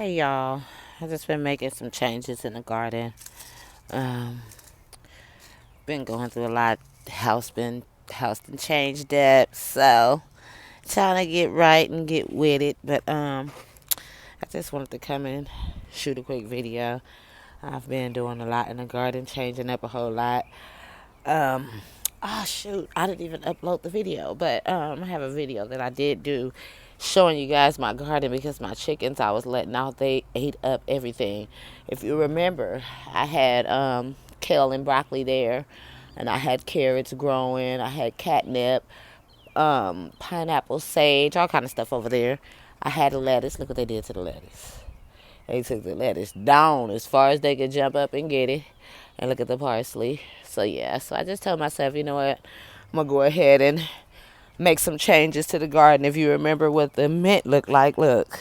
Hey y'all, I just been making some changes in the garden. Um, been going through a lot. House been changed up, so trying to get right and get with it. But I just wanted to come and shoot a quick video. I've been doing a lot in the garden, changing up a whole lot. Um, oh shoot, I didn't even upload the video, but I have a video that I did do showing you guys my garden because my chickens I was letting out, they ate up everything. If you remember, I had kale and broccoli there, and I had carrots growing, I had catnip, pineapple, sage, all kind of stuff over there. I had a lettuce. Look what they did to the lettuce. They took the lettuce down as far as they could jump up and get it. And look at the parsley. So yeah, so I just told myself, you know what? I'm gonna go ahead and make some changes to the garden. If you remember what the mint looked like, look.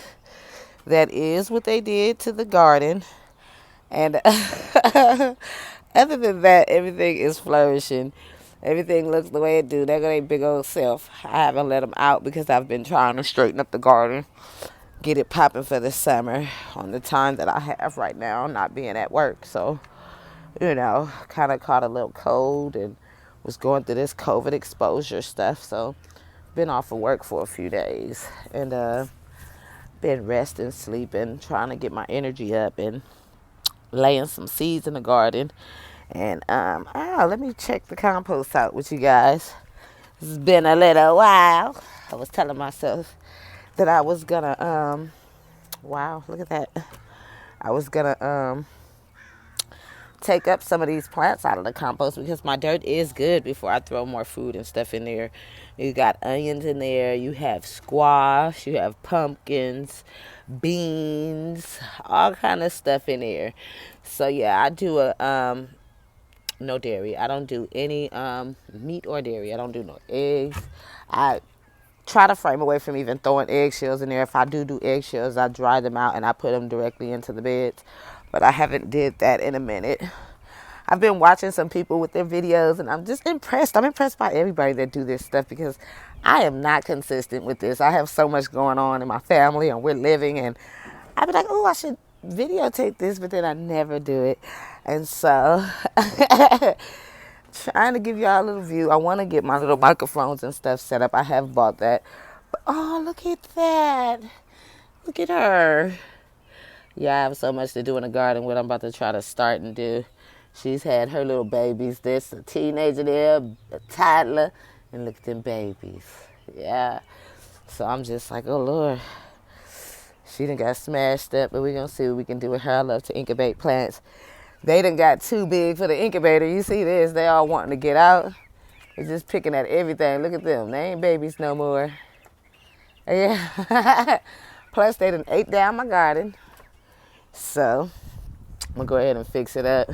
That is what they did to the garden. And other than that, everything is flourishing. Everything looks the way it do. They're their big old self. I haven't let them out because I've been trying to straighten up the garden, get it popping for the summer on the time that I have right now, not being at work. So, kind of caught a little cold and was going through this COVID exposure stuff. So, been off of work for a few days and been resting, sleeping, trying to get my energy up and laying some seeds in the garden. And let me check the compost out with you guys. It's been a little while. I was telling myself that I was gonna wow, look at that. I was gonna take up some of these plants out of the compost because my dirt is good before I throw more food and stuff in there. You got onions in there, you have squash, you have pumpkins, beans, all kind of stuff in there. So yeah, I do a no dairy. I don't do any meat or dairy. I don't do no eggs. I try to frame away from even throwing eggshells in there. If I do eggshells, I dry them out and I put them directly into the beds. But I haven't did that in a minute. I've been watching some people with their videos and I'm just impressed. I'm impressed by everybody that do this stuff because I am not consistent with this. I have so much going on in my family and we're living and I'd be like, oh, I should videotape this, but then I never do it. And so trying to give y'all a little view. I want to get my little microphones and stuff set up. I have bought that. But, oh, look at that. Look at her. Yeah, I have so much to do in the garden, what I'm about to try to start and do. She's had her little babies. There's a teenager there, a toddler, and look at them babies. Yeah. So I'm just like, oh, Lord. She done got smashed up, but we're going to see what we can do with her. I love to incubate plants. They done got too big for the incubator. You see this? They all wanting to get out. They're just picking at everything. Look at them. They ain't babies no more. Yeah. Plus, they done ate down my garden. So, I'm going to go ahead and fix it up.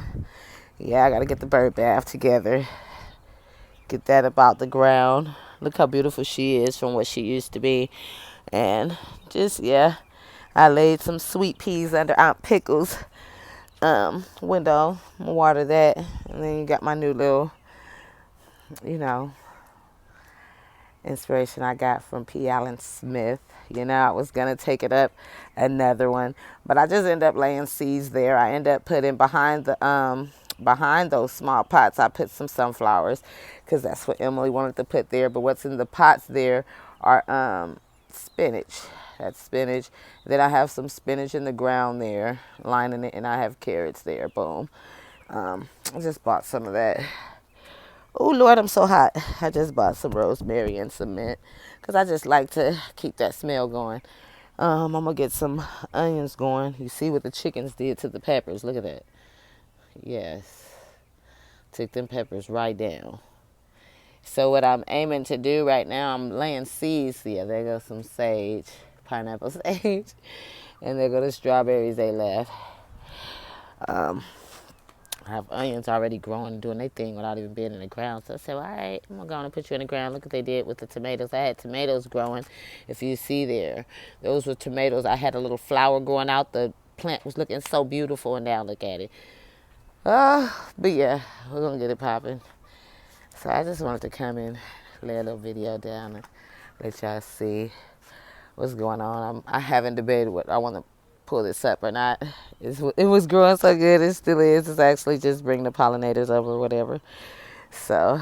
Yeah, I got to get the bird bath together. Get that up out the ground. Look how beautiful she is from what she used to be. And just, yeah, I laid some sweet peas under Aunt Pickles' window. Water that. And then you got my new little, inspiration I got from P. Allen Smith. I was going to take it up another one. But I just end up laying seeds there. I end up putting behind those small pots, I put some sunflowers because that's what Emily wanted to put there. But what's in the pots there are spinach. That's spinach. Then I have some spinach in the ground there, lining it, and I have carrots there. Boom. I just bought some of that. Oh, Lord, I'm so hot. I just bought some rosemary and some mint because I just like to keep that smell going. I'm going to get some onions going. You see what the chickens did to the peppers. Look at that. Yes. Took them peppers right down. So what I'm aiming to do right now, I'm laying seeds. Yeah, there goes some sage, pineapple sage. And there go the strawberries they left. I have onions already growing, doing their thing without even being in the ground. So I said, well, all right, I'm going to go and put you in the ground. Look what they did with the tomatoes. I had tomatoes growing. If you see there, those were tomatoes. I had a little flower growing out. The plant was looking so beautiful, and now look at it. But yeah, we're going to get it popping. So I just wanted to come in, lay a little video down and let y'all see what's going on. I haven't debated what I want to pull this up or not. It was growing so good. It still is. It's actually just bring the pollinators over or whatever. So,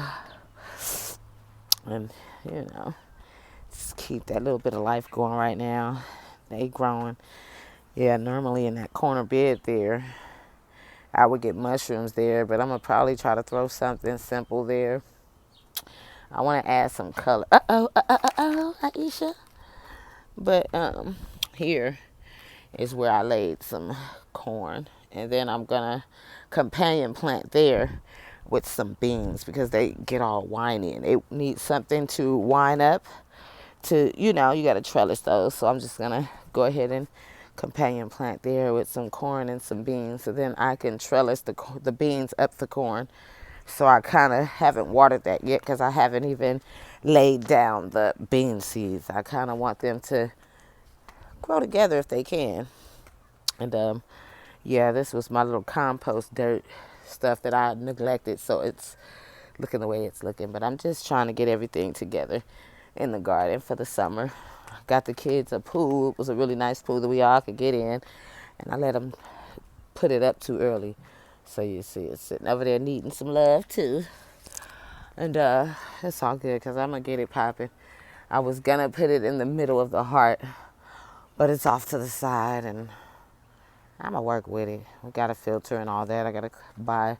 and you know, just keep that little bit of life going right now. They growing. Yeah, normally in that corner bed there, I would get mushrooms there, but I'm gonna probably try to throw something simple there. I want to add some color. Aisha. But here is where I laid some corn, and then I'm gonna companion plant there with some beans because they get all winey and they need something to wine up. To you got to trellis those, so I'm just gonna go ahead and companion plant there with some corn and some beans, so then I can trellis the beans up the corn. So I kind of haven't watered that yet because I haven't even laid down the bean seeds. I kind of want them to grow together if they can. And yeah, this was my little compost dirt stuff that I neglected, so it's looking the way it's looking. But I'm just trying to get everything together in the garden for the summer. Got the kids a pool. It was a really nice pool that we all could get in, and I let them put it up too early. So you see it's sitting over there needing some love too. And it's all good because I'm going to get it popping. I was going to put it in the middle of the heart, but it's off to the side, and I'm going to work with it. We got a filter and all that. I got to buy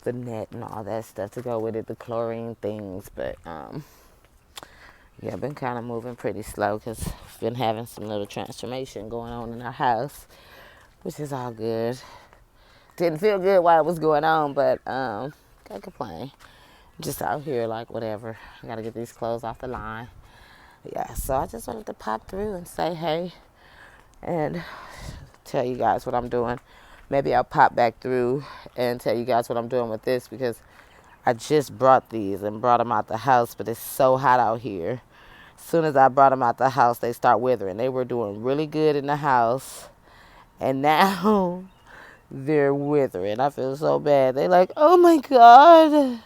the net and all that stuff to go with it, the chlorine things. But, yeah, I've been kind of moving pretty slow because I've been having some little transformation going on in our house, which is all good. Didn't feel good while it was going on, but can't complain. Just out here like whatever. I gotta get these clothes off the line. Yeah, so I just wanted to pop through and say hey and tell you guys what I'm doing. Maybe I'll pop back through and tell you guys what I'm doing with this because I just brought these and brought them out the house, but it's so hot out here. As soon as I brought them out the house, they start withering. They were doing really good in the house, and now they're withering. I feel so bad. They're like, oh my God.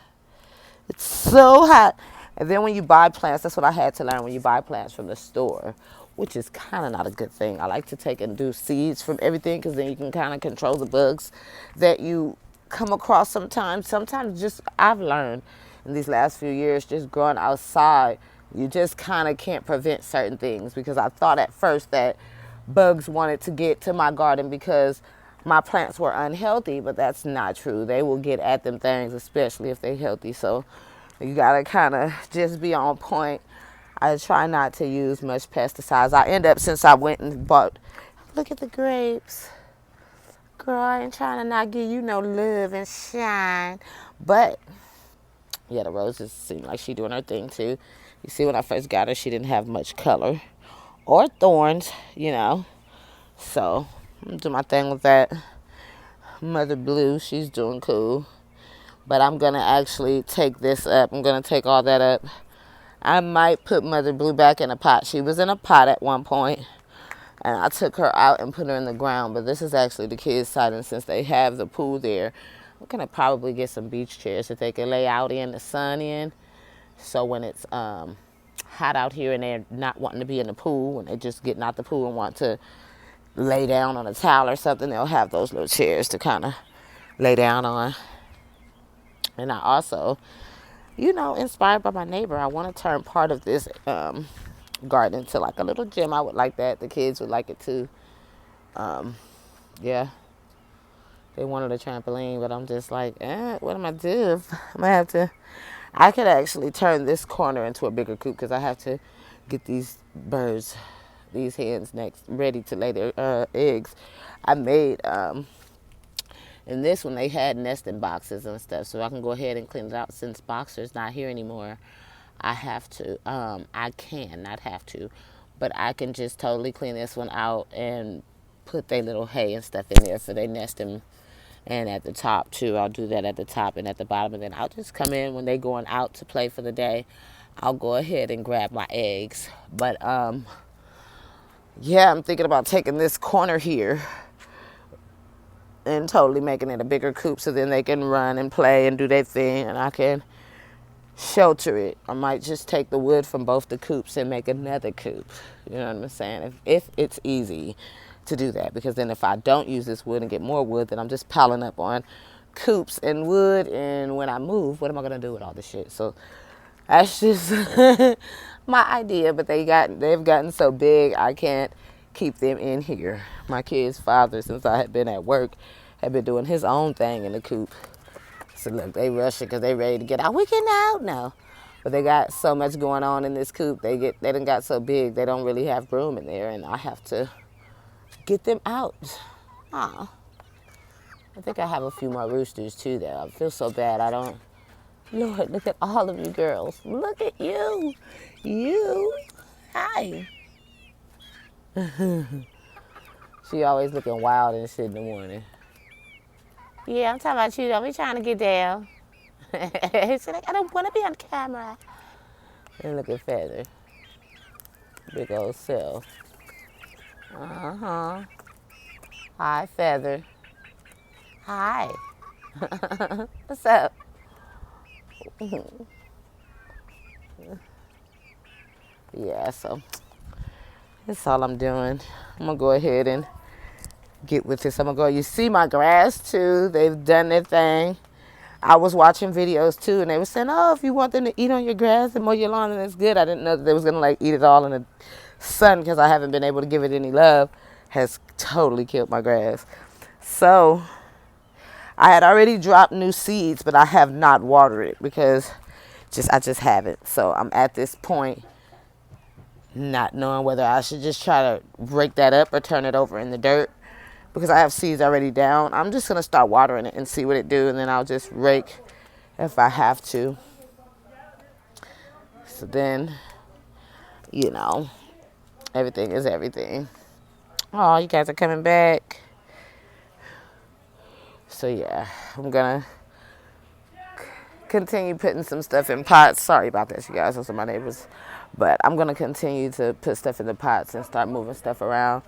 It's so hot. And then when you buy plants, that's what I had to learn when you buy plants from the store, which is kind of not a good thing. I like to take and do seeds from everything because then you can kind of control the bugs that you come across sometimes. Sometimes just I've learned in these last few years just growing outside, you just kind of can't prevent certain things because I thought at first that bugs wanted to get to my garden because my plants were unhealthy, but that's not true. They will get at them things, especially if they're healthy. So you gotta kind of just be on point. I try not to use much pesticides. I end up, since I went and bought, look at the grapes. Girl, I ain't trying to not give you no love and shine. But yeah, the roses seem like she doing her thing too. You see, when I first got her, she didn't have much color or thorns, So I'm doing my thing with that. Mother Blue, she's doing cool. But I'm going to actually take this up. I'm going to take all that up. I might put Mother Blue back in a pot. She was in a pot at one point, and I took her out and put her in the ground. But this is actually the kids' side, and since they have the pool there, I'm going to probably get some beach chairs that they can lay out in the sun in. So when it's hot out here and they're not wanting to be in the pool, when they're just getting out the pool and want to lay down on a towel or something, they'll have those little chairs to kind of lay down on. And I also, inspired by my neighbor, I want to turn part of this garden into like a little gym. I would like that. The kids would like it too. Yeah. They wanted a trampoline, but I'm just like, what am I doing? I'm going to have to, I could actually turn this corner into a bigger coop because I have to get these birds, these hens next, ready to lay their eggs. I made, in this one, they had nesting boxes and stuff, so I can go ahead and clean it out. Since Boxer's not here anymore, I have to, I can, not have to, but I can just totally clean this one out and put their little hay and stuff in there for their nesting. And at the top, too, I'll do that at the top and at the bottom. And then I'll just come in when they're going out to play for the day. I'll go ahead and grab my eggs. But, yeah, I'm thinking about taking this corner here and totally making it a bigger coop so then they can run and play and do their thing and I can shelter it. I might just take the wood from both the coops and make another coop. You know what I'm saying? If it's easy to do that, because then if I don't use this wood and get more wood, then I'm just piling up on coops and wood, and when I move, what am I gonna do with all this shit? So that's just my idea. But they've gotten so big I can't keep them in here. My kid's father, since I had been at work, had been doing his own thing in the coop. So look, they rushing because they ready to get out. We getting out now. But they got so much going on in this coop. They done got so big they don't really have room in there, and I have to get them out. Aw. I think I have a few more roosters too though. I feel so bad I don't. Lord, look at all of you girls. Look at you. You. Hi. She always looking wild and shit in the morning. Yeah, I'm talking about you. Don't be trying to get down. She's like, I don't want to be on camera. And look at Feather. Big old self. Uh-huh. Hi, Feather. Hi. What's up? Yeah, so that's all I'm doing. I'm going to go ahead and get with this. I'm going to go. You see my grass, too. They've done their thing. I was watching videos, too, and they were saying, oh, if you want them to eat on your grass and mow your lawn, then it's good. I didn't know that they was going to, like, eat it all in the sun because I haven't been able to give it any love. Has totally killed my grass. So I had already dropped new seeds, but I have not watered it because I just haven't. So I'm at this point not knowing whether I should just try to break that up or turn it over in the dirt, because I have seeds already down. I'm just going to start watering it and see what it do, and then I'll just rake if I have to. So then, you know, everything is everything. Oh, you guys are coming back. So yeah, I'm going to continue putting some stuff in pots. Sorry about that, you guys. Those are my neighbors. But I'm going to continue to put stuff in the pots and start moving stuff around.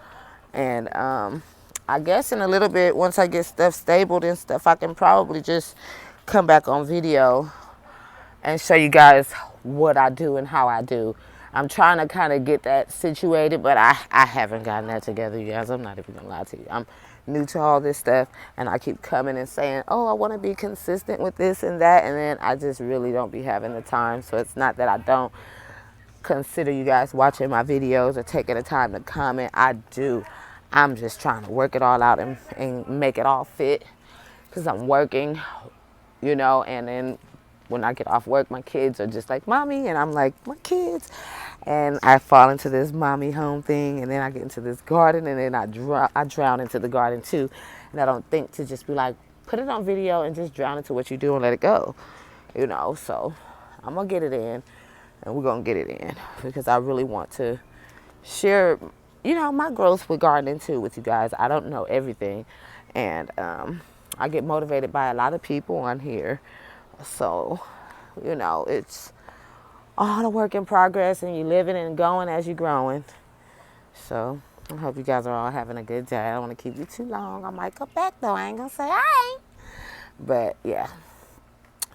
And I guess in a little bit, once I get stuff stabled and stuff, I can probably just come back on video and show you guys what I do and how I do. I'm trying to kind of get that situated, but I haven't gotten that together, you guys. I'm not even going to lie to you. I'm new to all this stuff, and I keep coming and saying, oh, I want to be consistent with this and that, and then I just really don't be having the time. So it's not that I don't consider you guys watching my videos or taking the time to comment. I do. I'm just trying to work it all out and make it all fit, because I'm working, you know, and then when I get off work, my kids are just like, mommy, and I'm like, my kids. And I fall into this mommy home thing, and then I get into this garden, and then I drown into the garden too. And I don't think to just be like, put it on video and just drown into what you do and let it go, you know. So I'm going to get it in, and we're going to get it in, because I really want to share, you know, my growth with gardening too with you guys. I don't know everything, and I get motivated by a lot of people on here. So, you know, it's all a work in progress, and you living and going as you're growing. So I hope you guys are all having a good day. I don't want to keep you too long. I might go back though. I ain't gonna say hi. But yeah,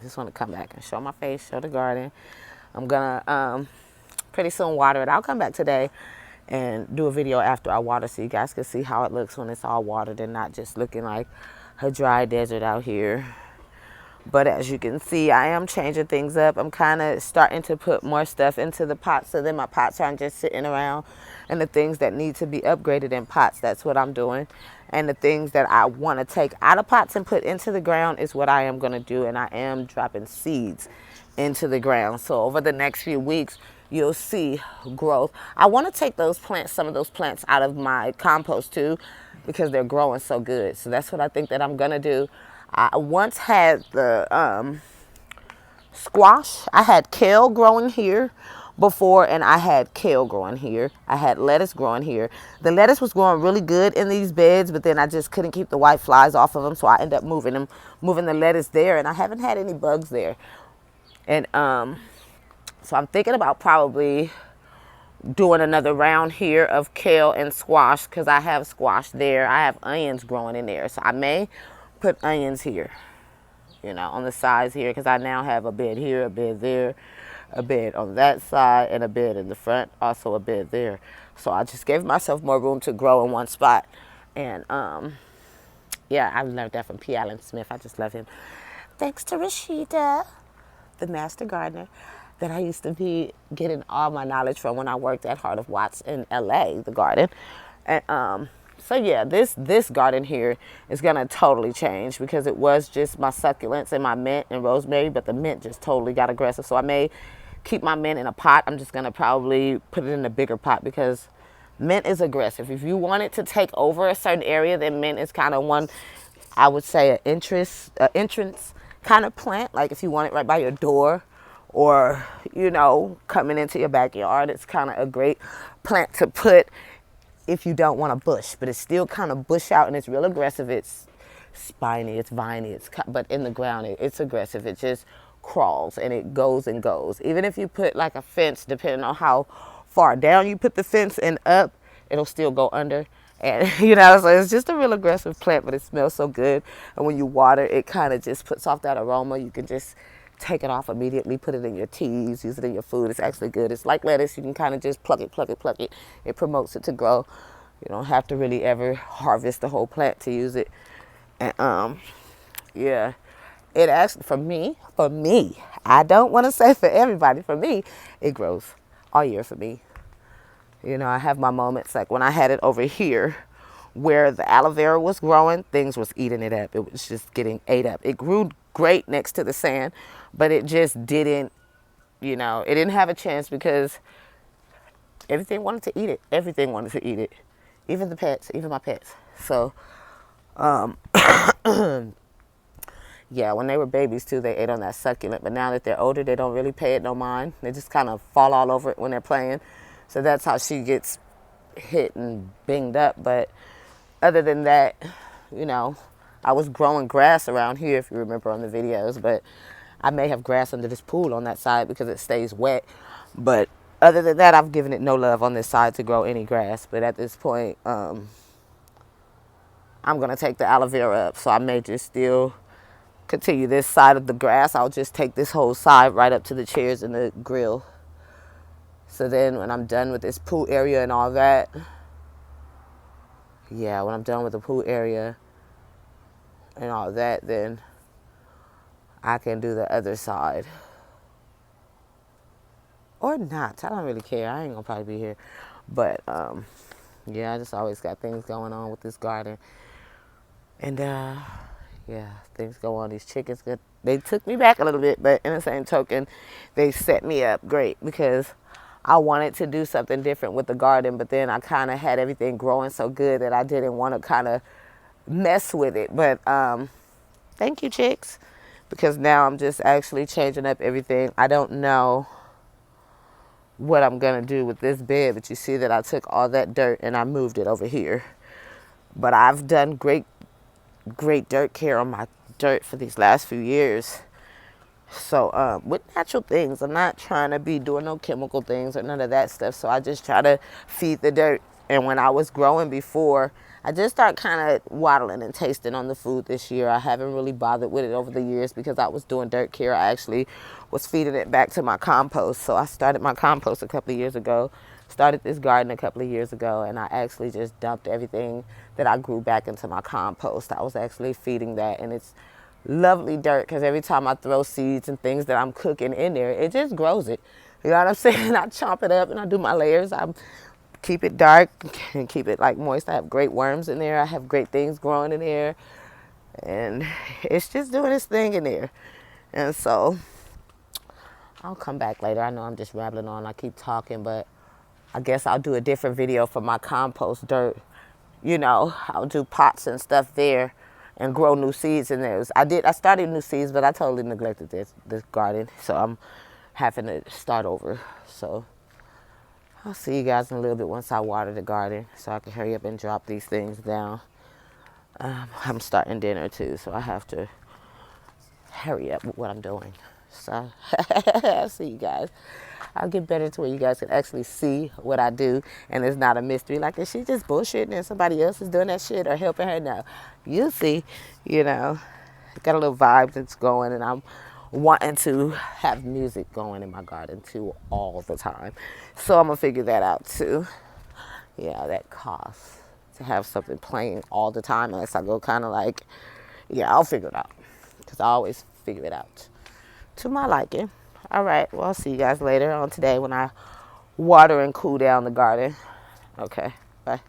I just want to come back and show my face, show the garden. I'm gonna pretty soon water it. I'll come back today and do a video after I water, so you guys can see how it looks when it's all watered and not just looking like a dry desert out here. But as you can see, I am changing things up. I'm kind of starting to put more stuff into the pots, so then my pots aren't just sitting around. And the things that need to be upgraded in pots, that's what I'm doing. And the things that I want to take out of pots and put into the ground is what I am going to do. And I am dropping seeds into the ground. So over the next few weeks, you'll see growth. I want to take those plants, some of those plants out of my compost too, because they're growing so good. So that's what I think that I'm going to do. I once had the squash. I had kale growing here before, and I had kale growing here. I had lettuce growing here. The lettuce was growing really good in these beds, but then I just couldn't keep the white flies off of them, so I ended up moving the lettuce there, and I haven't had any bugs there. And so I'm thinking about probably doing another round here of kale and squash, because I have squash there. I have onions growing in there, so I may put onions here, you know, on the sides here, because I now have a bed here, a bed there, a bed on that side, and a bed in the front, also a bed there. So I just gave myself more room to grow in one spot. And yeah, I learned that from P. Allen Smith. I just love him. Thanks to Rashida, the master gardener, that I used to be getting all my knowledge from when I worked at Heart of Watts in LA, the garden. And so yeah, this garden here is gonna totally change because it was just my succulents and my mint and rosemary, but the mint just totally got aggressive. So I may keep my mint in a pot. I'm just gonna probably put it in a bigger pot because mint is aggressive. If you want it to take over a certain area, then mint is kind of one, I would say, entrance kind of plant. Like if you want it right by your door or, you know, coming into your backyard, it's kind of a great plant to put if you don't want a bush. But it's still kind of bush out and it's real aggressive. It's spiny, it's viney, but in the ground it's aggressive. It just crawls and it goes and goes. Even if you put like a fence, depending on how far down you put the fence and up, it'll still go under. And you know, so it's just a real aggressive plant, but it smells so good. And when you water, it kind of just puts off that aroma. You can just take it off immediately, put it in your teas, use it in your food. It's actually good. It's like lettuce. You can kind of just pluck it, pluck it, pluck it. It promotes it to grow. You don't have to really ever harvest the whole plant to use it. And yeah, it actually, for me, I don't want to say for everybody, for me, it grows all year for me. You know, I have my moments like when I had it over here where the aloe vera was growing, things was eating it up. It was just getting ate up. It grew great next to the sand, but it just didn't, you know, it didn't have a chance because everything wanted to eat it. Everything wanted to eat it. Even the pets, even my pets. So, yeah, when they were babies too, they ate on that succulent. But now that they're older, they don't really pay it no mind. They just kind of fall all over it when they're playing. So that's how she gets hit and binged up. But other than that, you know, I was growing grass around here, if you remember on the videos. But I may have grass under this pool on that side because it stays wet. But other than that, I've given it no love on this side to grow any grass. But at this point, I'm going to take the aloe vera up. So I may just still continue this side of the grass. I'll just take this whole side right up to the chairs and the grill. So then when I'm done with this pool area and all that, yeah, when I'm done with the pool area and all that, then I can do the other side. Or not. I don't really care. I ain't going to probably be here. But, yeah, I just always got things going on with this garden. And, yeah, things go on. These chickens, they took me back a little bit, but in the same token, they set me up great because I wanted to do something different with the garden, but then I kind of had everything growing so good that I didn't want to kind of mess with it. But thank you, chicks, because now I'm just actually changing up everything. I don't know what I'm going to do with this bed, but you see that I took all that dirt and I moved it over here. But I've done great dirt care on my dirt for these last few years. So with natural things, I'm not trying to be doing no chemical things or none of that stuff. So I just try to feed the dirt. And when I was growing before, I just started kind of waddling and tasting on the food this year. I haven't really bothered with it over the years because I was doing dirt care. I actually was feeding it back to my compost. So I started my compost a couple of years ago, started this garden a couple of years ago, and I actually just dumped everything that I grew back into my compost. I was actually feeding that, and it's lovely dirt because every time I throw seeds and things that I'm cooking in there, it just grows it. You know what I'm saying? I chomp it up and I do my layers. I keep it dark and keep it like moist. I have great worms in there. I have great things growing in there. And it's just doing its thing in there. And so I'll come back later. I know I'm just rambling on. I keep talking, but I guess I'll do a different video for my compost dirt. You know, I'll do pots and stuff there and grow new seeds in there. I started new seeds, but I totally neglected this garden. So I'm having to start over. So I'll see you guys in a little bit once I water the garden so I can hurry up and drop these things down. I'm starting dinner too, so I have to hurry up with what I'm doing. So I'll see you guys. I'll get better to where you guys can actually see what I do and it's not a mystery. Like, is she just bullshitting and somebody else is doing that shit or helping her? No. You see, you know, got a little vibe that's going, and I'm wanting to have music going in my garden too all the time. So I'm going to figure that out too. Yeah, that costs to have something playing all the time unless I go kind of like, yeah, I'll figure it out. Because I always figure it out to my liking. All right, well, I'll see you guys later on today when I water and cool down the garden. Okay, bye.